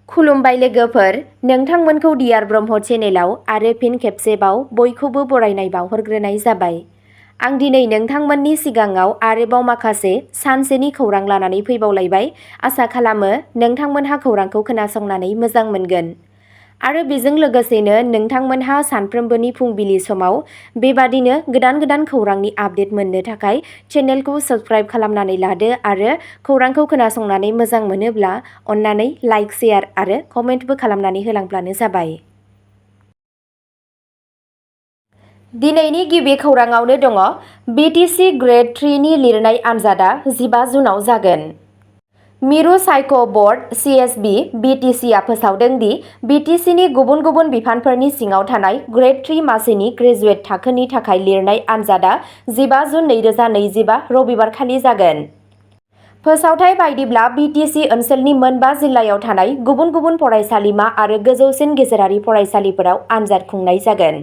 खुलुमबाय लोगोफोर, नोंथांमोनखौ डियार ब्रह्म चेनेलाव आरो फिन खेबसेबाव बयखौबो बरायनाय बावहरग्रोनाय जाबाय। आं दिनै नोंथांमोननि सिगाङाव आरोबाव माखासे सानसेनि खौरां लानानै फैबावलायबाय। आसा खालामो नोंथांमोनहा खौरांखौ खोनासंनानै मोजां मोनगोन। आरो बेजों लोगोसेनो नोंथांमोनहा सानफ्रोमबोनि फुंबिलि समाव बेबादिनो गोदान खौरांनि आपडेट मोननो थाखाय चेनेलखौ साबस्क्राइब खालामनानै लादो आरो खौरांखौ खोनासंनानै मोजां मोनोब्ला अन्नानै लाइक, शेयार आरो कमेन्टबो खालामनानै होलांब्लानो जाबाय। दिनैनि गिबि खौराङावनो दङ BTC ग्रेड 3 नि लिरनाय आनजादा 15 जुनाव जागोन। मिरु सायख' बर्ड CSB BTC आ फोसावदों दि BTC नि गुबुन बिफानफोरनि सिङाव थानाय ग्रेड 3 मासिनि ग्रेजुवेट थाखोनि थाखाय लिरनाय आनजादा 15 जुन 2025 रबिबारखालि जागोन। फोसावथाय बायदिब्ला BTC ओनसोलनि मोनबा जिल्लायाव थानाय गुबुन फरायसालिमा आरो गोजौसिन गेजेरारि फरायसालिफोराव आनजाद खुंनाय जागोन।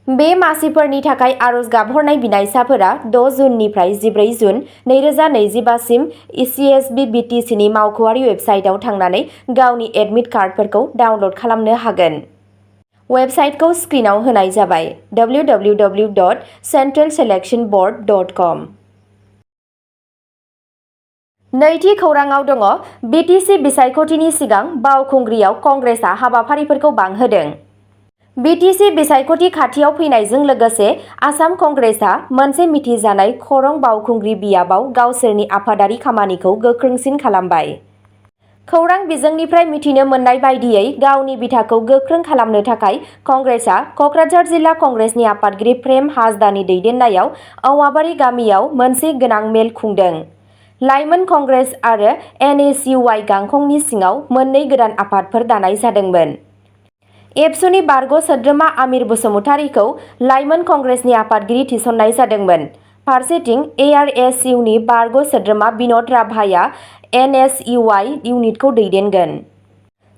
बे मासिफोरनि थाखाय आर'ज गाबहरनाय बिनायसाफोरा 6 जुननिफ्राय 14 जुन 2025 सिम CSB BTC नि मावख'आरि वेबसाइटआव थांनानै गावनि एडमिट कार्डफोरखौ डाउनल'ड खालामनो हागोन। वेबसाइटखौ स्क्रिनआव होनाय जाबाय www.centralselectionboard.com। नैथि खौराङाव दङ BTC बिसायख'थिनि सिगां बावखुंग्रियाव कंग्रेसआ हाबाफारिफोरखौ बांहोदों। BTC बिसायख'थि खाथियाव फैनायजों लोगोसे आसाम कंग्रेसआ मोनसे मिथिजानाय खौरां बावखुंग्रि बियाबाव गावसोरनि आफादारि खामानिखौ गोख्रोंसिन खालामबाय। खौरां बिजोंनिफ्राय मिथिनो मोननाय बायदियै गावनि बिथाखौ गोख्रों खालामनो थाखाय कंग्रेसआ क'क्राझार जिल्ला कंग्रेसनि आफादगिरि प्रेम हासदानि दैदेननायाव औवाबारि गामियाव मोनसे गोनां मेल खुंदों। लाइमोन कंग्रेस आरो NSUI गांखंनि सिङाव मोननै गोदान आफादफोर दानाय जादोंमोन। एबसुनि बारग' सोद्रोमा आमिर बसुमतारीखौ लाइमोन कंग्रेसनि आफादगिरि थिसननाय जादोंमोन। फारसेथिं ARSUनि बारग' सोद्रोमा बिन'द राभाया NSUI इउनिटखौ दैदेनगोन।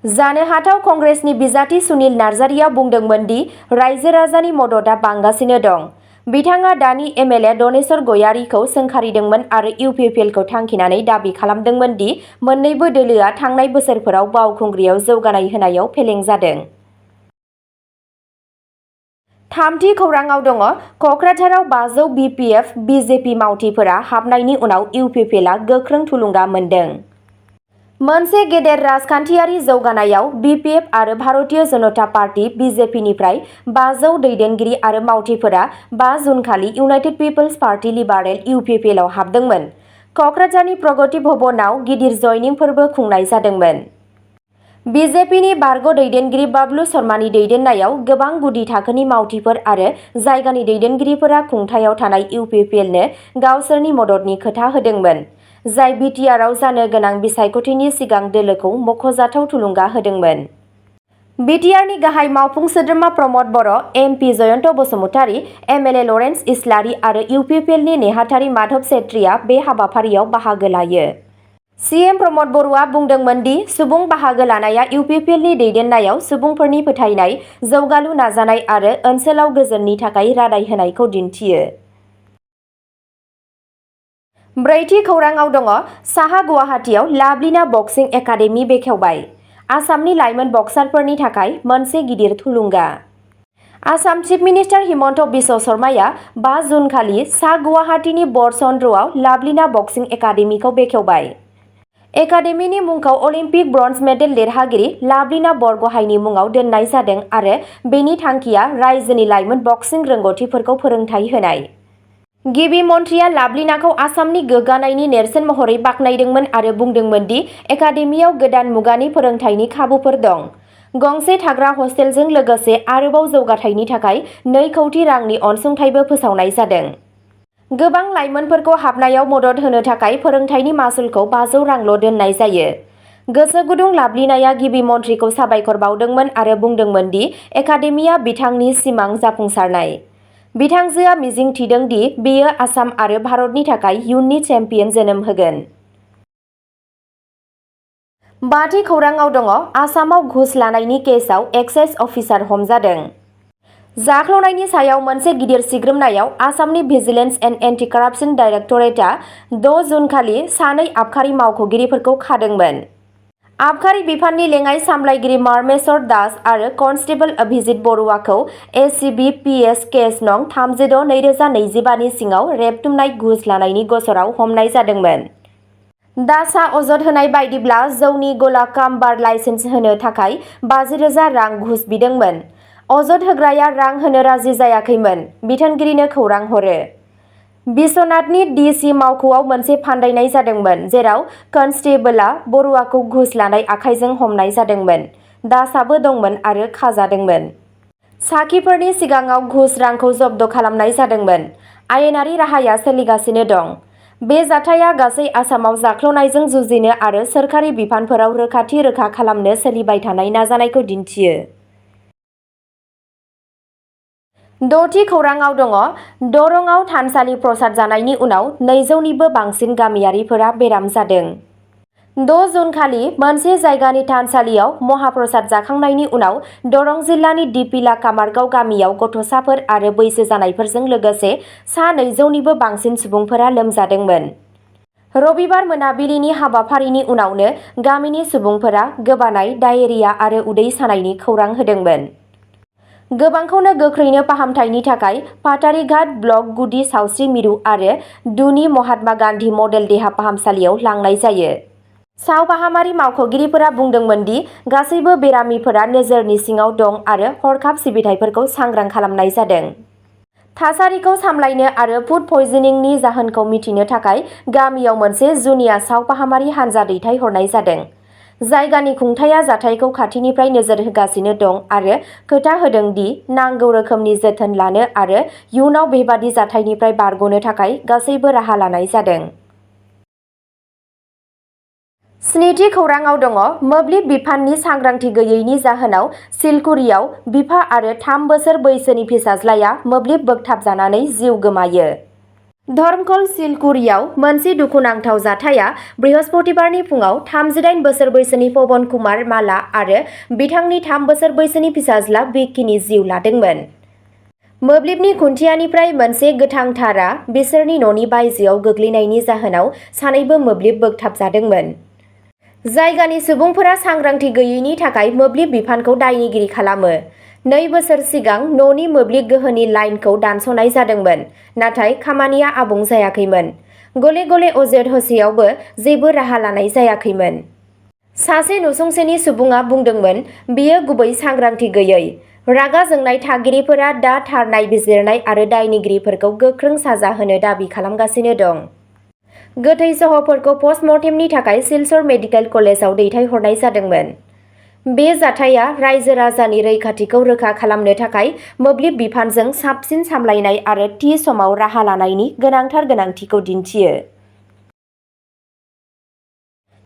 जानो हाथाव कंग्रेसनि बिजाथि सुनिल नार्जारिया बुंदोंमोन दि रायजो राजानि मददआ बांगासिनो दं। बिथाङा दानि MLA दनेश्वर गयारीखौ सोंखारिदोंमोन आरो UPPL खौ थांखिनानै दाबि खालामदोंमोन दि मोन्नैबो दोलोआ थांनाय बोसोरफोराव बावखुंग्रियाव जौगानाय होनायाव फेलें जादों। थामथि खौराङाव दङ क'क्राझाराव 500 BPF BJP मावथिफोरा हाबनायनि उनाव UPPLआ गोख्रों थुलुंगा मोन्दों। मोनसे गेदेर राजखान्थियारि जौगानायाव BPF आरो भारतीय जनता पार्टी BJPनिफ्राय 500 दैदेनगिरि आरो मावथिफोरा 5 जुनखालि इउनाइटेड पिपल्स पार्टी लिबारेल UPPLआव हाबदोंमोन। क'क्राझारनि प्रगति भवनाव गिदिर जयनिं फोरबो खुंनाय जादोंमोन। BJPनि बारग' दैदेनगिरि बाबलु शर्मानि दैदेननायाव गोबां गुदि थाखोनि मावथिफोर आरो जायगानि दैदेनगिरिफोरा खुंथायाव थानाय UPPLनो गावसोरनि मददनि खोथा होदोंमोन, जाय BTRआव जानो गोनां बिसायख'थिनि सिगां दोलोखौ मख'जाथाव थुलुंगा होदोंमोन। BTRनि गाहाय मावफुं सोद्रोमा Pramod Boro', MP Jayanta Basumatary, MLA Lawrence Islary आरो UPPLनि नेहाथारि माधव सेत्रीआ बे हाबाफारियाव बाहागो लायो। CM प्रमद बर'आ बुंदोंमोन दि सुबुं बाहागो लानाया UPPLनि दैदेननायाव सुबुंफोरनि फोथायनाय, जौगालु नाजानाय आरो ओनसोलाव गोजोननि थाखाय रादाय होनायखौ दिन्थियो। ब्रैथि खौराङाव दङ साहा गुवाहाटीआव लाभलिना बक्सिं एकाडेमि बेखेवबाय। आसामनि लाइमोन बक्सारफोरनि थाखाय मोनसे गिदिर थुलुंगा। आसाम चिफ मिनिस्टार हिमन्त बिश्व शर्माया 5 जुनखालि सा गुवाहाटीनि बरचन्द्रआव लाभलिना बक्सिं एकाडेमिखौ बेखेवबाय। एकाडेमिनि मुंखौ अलिम्पिक ब्रन्ज मेडेल देरहागिरि लाभलिना बरग'हाइनि मुङाव दोननाय जादों आरो बेनि थांखिया रायजोनि लाइमोन बक्सिं रोंग'थिफोरखौ फोरोंथाय होनाय। गिबि मन्थ्रिया लाभलिनाखौ आसामनि गोग्गानायनि नेरसोन महरै बाख्नायदोंमोन आरो बुंदोंमोन दि एकाडेमियाव गोदान मुगानि फोरोंथायनि खाबुफोर दं। गंसे थाग्रा हस्टेलजों लोगोसे आरोबाव जौगाथायनि थाखाय 2 कौटि रांनि अनसुंथाइबो फोसावनाय जादों। गोबां लाइमोनफोरखौ हाबनायाव मदद होनो थाखाय फोरोंथायनि मासुलखौ 500 रांल' दोननाय जायो। गोसो गुदुं लाभलिनाया गिबि मन्थ्रिखौ साबायखर बावदोंमोन आरो बुंदोंमोन दि एकाडेमिया बिथांनि सिमां जाफुंसारनाय। बिथांजोआ मिजिं थिदों दि बेयो आसाम आरो भारतनि थाखाय इयुननि चेम्पियन जोनोम होगोन। बाथि खौराङाव दङ आसामाव घुस लानायनि केसआव एक्साइज अफिसार हमजादों। जाख्ल'नायनि सायाव मोनसे गिदिर सिग्रोमनायाव आसामनि भिजिलेन्स एन्ड एन्टि कारापसन डाइरेक्टरेटआ 6 जुनखालि सानै आबखारि मावख'गिरिफोरखौ खादोंमोन। आबखारि बिफाननि लेङाइ सामलायगिरि मारमेश्वर दास आरो कनस्टेबल अभिजित बरुवाखौ एसिबि पिएस केस नं 36/2025 नि सिङाव रेबथुमनाय घुस लानायनि गसराव हमनाय जादोंमोन। दासआ अजद होनाय बायदिब्ला जौनि गला काम बार लाइसेन्स होनो थाखाय 50,000 रां घुस बिदोंमोन। अजद होग्राया रां होनो राजि जायाखैमोन। बिथोनगिरिनो खौरां हरो। बिश्वनाथनि डिसि मावख'आव मोनसे फान्दायनाय जादोंमोन, जेराव कनस्टेबलआ बरुवाखौ घुस लानाय आखाइजों हमनाय जादोंमोन। दासआबो दंमोन आरो खाजादोंमोन। साखिफोरनि सिगाङाव घुस रांखौ जब्द खालामनाय जादोंमोन। आयेनारि राहाया सोलिगासिनो दं। बे जाथाया गासै आसामाव जाख्ल'नायजों जुजिनो आरो सोरखारि बिफानफोराव रोखा खालामनो सोलिबाय थानाय नाजानायखौ दिन्थियो। 6थि खौराङाव दङ। दरंआव थानसालि प्रसाद जानायनि उनाव 200निबो बांसिन गामियारिफोरा बेराम जादों। 6 जुन खालि मोनसे जायगानि थानसालियाव महाप्रसाद जाखांनायनि उनाव दरं जिल्लानि दिपिला कामारगाव गामियाव गथ'साफोर आरो बैसो जानायफोरजों लोगोसे सा 200निबो बांसिन सुबुंफोरा लोमजादोंमोन। रबिबार मोनाबिलिनि हाबाफारिनि उनावनो गामिनि सुबुंफोरा गोबानाय, डायेरिया आरो उदै सानायनि खौरां होदोंमोन। गोबांखौनो गोख्रैनो फाहामथायनि थाखाय पाटारिघाट ब्लक गुदि सावस्रि मिरु आरो दुनि महात्मा गान्धी मडेल देहा फाहामसालियाव लांनाय जायो। सावफाहामारि मावख'गिरिफोरा बुंदोंमोन दि गासैबो बेरामिफोरा नोजोरनि सिङाव दं आरो हरखाब सिबिथाइफोरखौ सांग्रां खालामनाय जादों। थासारिखौ सामलायनो आरो फुड पइजनिंनि जाहोनखौ मिथिनो थाखाय गामियाव मोनसे जुनिया सावफाहामारि हानजा दैथायहरनाय जादों। जायगानि खुंथायआ जाथायखौ खाथिनिफ्राय नोजोर होगासिनो दं आरो खोथा होदों दि नांगौ रोखोमनि जोथोन लानो आरो इयुनाव बेबादि जाथायनिफ्राय बारग'नो थाखाय गासैबो राहा लानाय जादों। 7थि खौराङाव दङ। मोब्लिब बिफाननि सांग्रांथि गैयैनि जाहोनाव सिलकुरियाव बिफा आरो 3 बोसोर बैसोनि फिसाज्लाया मोब्लिब बोगथाबजानानै जिउ गोमायो। धर्मखल सिलकुरियाव मोनसे दुखुनांथाव जाथाया बृहस्पतिबारनि फुङाव 38 बोसोर बैसोनि पवन कुमार माला आरो बिथांनि 3 बोसोर बैसोनि फिसाज्ला बिक्कीनि जिउ लादोंमोन। मोब्लिबनि खुन्थियानिफ्राय मोनसे गोथां तारआ बिसोरनि न'नि बायजोआव गोग्लैनायनि जाहोनाव सानैबो मोब्लिब बोगथाबजादोंमोन। जायगानि सुबुंफोरा सांग्रांथि गैयैनि थाखाय मोब्लिब बिफानखौ दायनिगिरि खालामो। 2 बोसोर सिगां न'नि मोब्लिब गोहोनि लाइनखौ दानस'नाय जादोंमोन, नाथाय खामानिया आबुं जायाखैमोन। गले-गले अजद होसेयावबो जेबो राहा लानाय जायाखैमोन। सासे नसुंसेनि सुबुङा बुंदोंमोन, बेयो गुबै सांग्रांथि गैयै। रागा जोंनाय थागिरिफोरा दा थार नायबिजिरनाय आरो दायनिगिरिफोरखौ गोख्रों साजा होनो दाबि खालामगासिनो दं। गोथै सह'फोरखौ पस्टमर्टेमनि थाखाय सिलचर मेडिकेल कलेजाव दैथायहरनाय जादोंमोन। बे जाथाया रायजो-राजानि रैखाथिखौ रोखा खालामनो थाखाय मोब्लिब बिफानजों साबसिन सामलायनाय आरो थि समाव राहा लानायनि गोनांथार गोनांथिखौ दिन्थियो।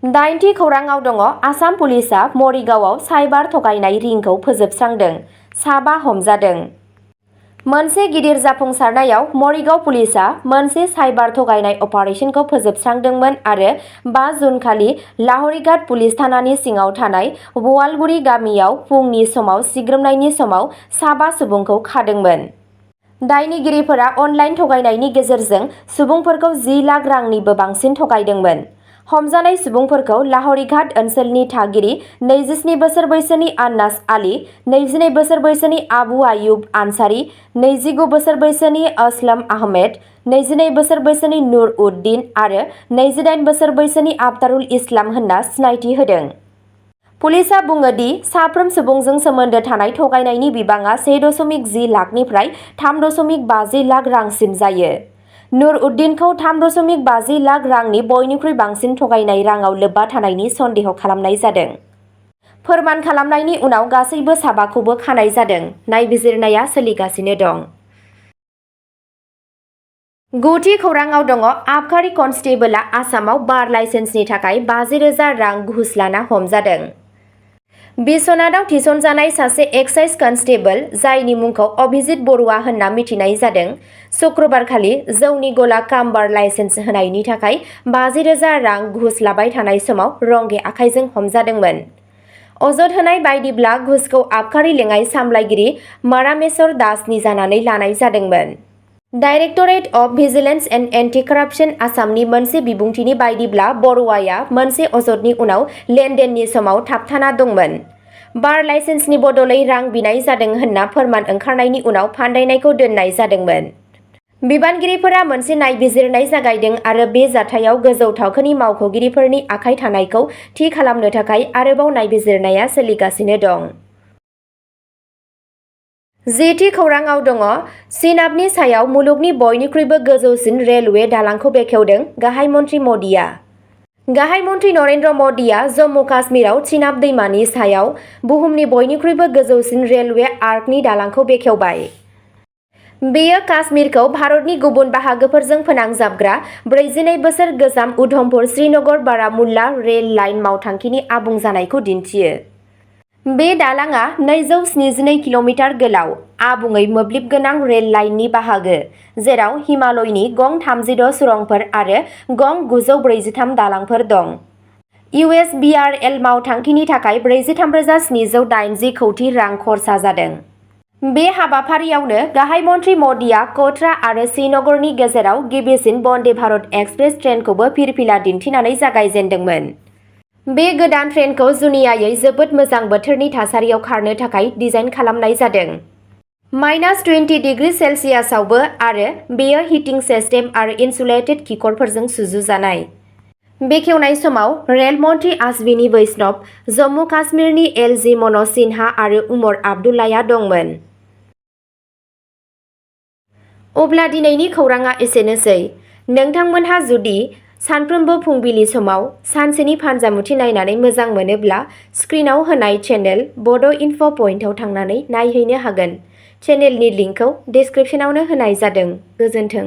8थि खौराङाव दङ। आसाम पुलिसआ मरिगावआव साइबार थगायनाय रिंखौ फोजोबस्रांदों। साबा हमजादों। मोनसे गिदिर जाफुंसारनायाव मरिगाव पुलिसआ मोनसे साइबार थगायनाय अपारेसनखौ फोजोबस्रांदोंमोन आरो 5 जुन खालि लाहरीघाट पुलिस थानानि सिङाव थानाय बवालगुरि गामियाव फुंनि समाव सिग्रोमनायनि समाव साबा सुबुंखौ खादोंमोन। दायनिगिरिफोरा अनलाइन थगायनायनि गेजेरजों सुबुंफोरखौ 10 लाख रांनिबो बांसिन थगायदोंमोन। हमजानाय सुबुंफोरखौ लाहरीघाट ओनसोलनि थागिरि 27 बोसोर बैसोनि आन्नास आली, 22 बोसोर बैसोनि आबु आयुब आनसारी, 29 बोसोर बैसोनि असलम आहमेद, 22 बोसोर बैसोनि नुर उद-दीन आरो 28 बोसोर बैसोनि आफतारुल इस्लाम होनना सिनायथि होदों। पुलिसआ बुङो दि साफ्रोम सुबुंजों सोमोन्दो थानाय थगायनायनि बिबाङा 1.10 लाखनिफ्राय 3.50 लाख रांसिम जायो। नुर उद-दीनखौ 3.50 लाख रांनि बयनिख्रुइ बांसिन थगायनाय राङाव लोब्बा थानायनि सन्देह खालामनाय जादों। फोरमान खालामनायनि उनाव गासैबो साबाखौबो खानाय जादों। नायबिजिरनाया सोलिगासिनो दं। 9थि खौराङाव दङ। आबखारि कनस्टेबलआ आसामाव बार लाइसेन्सनि थाखाय 50,000 रां घुस लाना हमजादों। बिश्वनाथआव थिसनजानाय सासे एक्साइज कनस्टेबल, जायनि मुंखौ अभिजित बरुवा होनना मिथिनाय जादों, शुक्रबारखालि जौनि गला काम बार लाइसेन्स होनायनि थाखाय 50,000 रां घुस लाबाय थानाय समाव रंगे आखाइजों हमजादोंमोन। अजद होनाय बायदिब्ला घुसखौ आबखारि लेङाइ सामलायगिरि मारामेश्वर दासनि जानानै लानाय जादोंमोन। Directorate of vigilance and anti कराप्सन आसामनि मोनसे बिबुंथिनि बायदिब्ला बर'आ मोनसे अजदनि उनाव लेनदेननि समाव थाबथाना दंमोन। बार लाइसेन्सनि बदलै रां बिनाय जादों होनना फोरमान ओंखारनायनि उनाव फान्दायनायखौ दोननाय जादोंमोन। बिबानगिरिफोरा मोनसे नायबिजिरनाय जागायदों आरो बे जाथायाव गोजौ थाखोनि मावख'गिरिफोरनि आखाइ थानायखौ थि खालामनो थाखाय आरोबाव नायबिजिरनाया सोलिगासिनो दं। जेथि खौरांआव दङ चिनाबनि सायाव मुलुगनि बयनिख्रुइबो गोजौसिन रेलवे दालांखौ बेखेवदों गाहाय मन्थ्रि मदिआ। गाहाय मन्थ्रि नरेन्द्र मदिआ जम्मु काश्मीराव चिनाब दैमानि सायाव बुहुमनि बयनिख्रुइबो गोजौसिन रेलवे आर्कनि दालांखौ बेखेवबाय। बेयो काश्मीरखौ भारतनि गुबुन बाहागोफोरजों फोनांजाबग्रा 42 बोसोर गोजाम उधमपुर श्रीनगर बारामुल्ला रेल लाइन मावथांखिनि आबुं जानायखौ दिन्थियो। बे दालांआ 272 किल'मिटार गोलाव, आबुङै मोब्लिब गोनां रेल लाइननि बाहागो, जेराव हिमालयनि गं 36 सुरंगफोर आरो गं 943 दालांफोर दं। USBRL मावथांखिनि थाखाय 43,780 कौटि रां खरसा जादों। बे हाबाफारियावनो गाहाय मन्थ्रि मदिआ कटरा आरो श्रीनगरनि गेजेराव गिबिसिन वन्दे भारत एक्सप्रेस ट्रेनखौबो फिरफिला दिन्थिनानै जागायजेनदोंमोन। बे गोदान ट्रेनखौ जुनियायै जोबोद मोजां बोथोरनि थासारियाव खारनो थाखाय डिजाइन खालामनाय जादों। -20 डिग्री सेल्सियासआवबो आरो बेयो हिटिं सिस्टेम आरो इनसुलेटेड खिखरफोरजों सुजुजानाय। बेखेवनाय समाव रेल मन्थ्रि आश्विनी वैष्णव, जम्मु काश्मीरनि LG मन'ज सिन्हा आरो उमर आब्दुल्लाया दंमोन। अब्ला दिनैनि खौरांआ एसेनोसै। नोंथांमोनहा जुदि सानफ्रोमबो फुंबिलि समाव सानसेनि फानजामुथि नायनानै मोजां मोनोब्ला स्क्रिनाव होनाय चेनेल बड' इनफ' पइन्टआव थांनानै नायहैनो हागोन। चेनेलनि लिंकखौ डिस्क्रिप्शनावनो होनाय जादों। गोजोन्थों।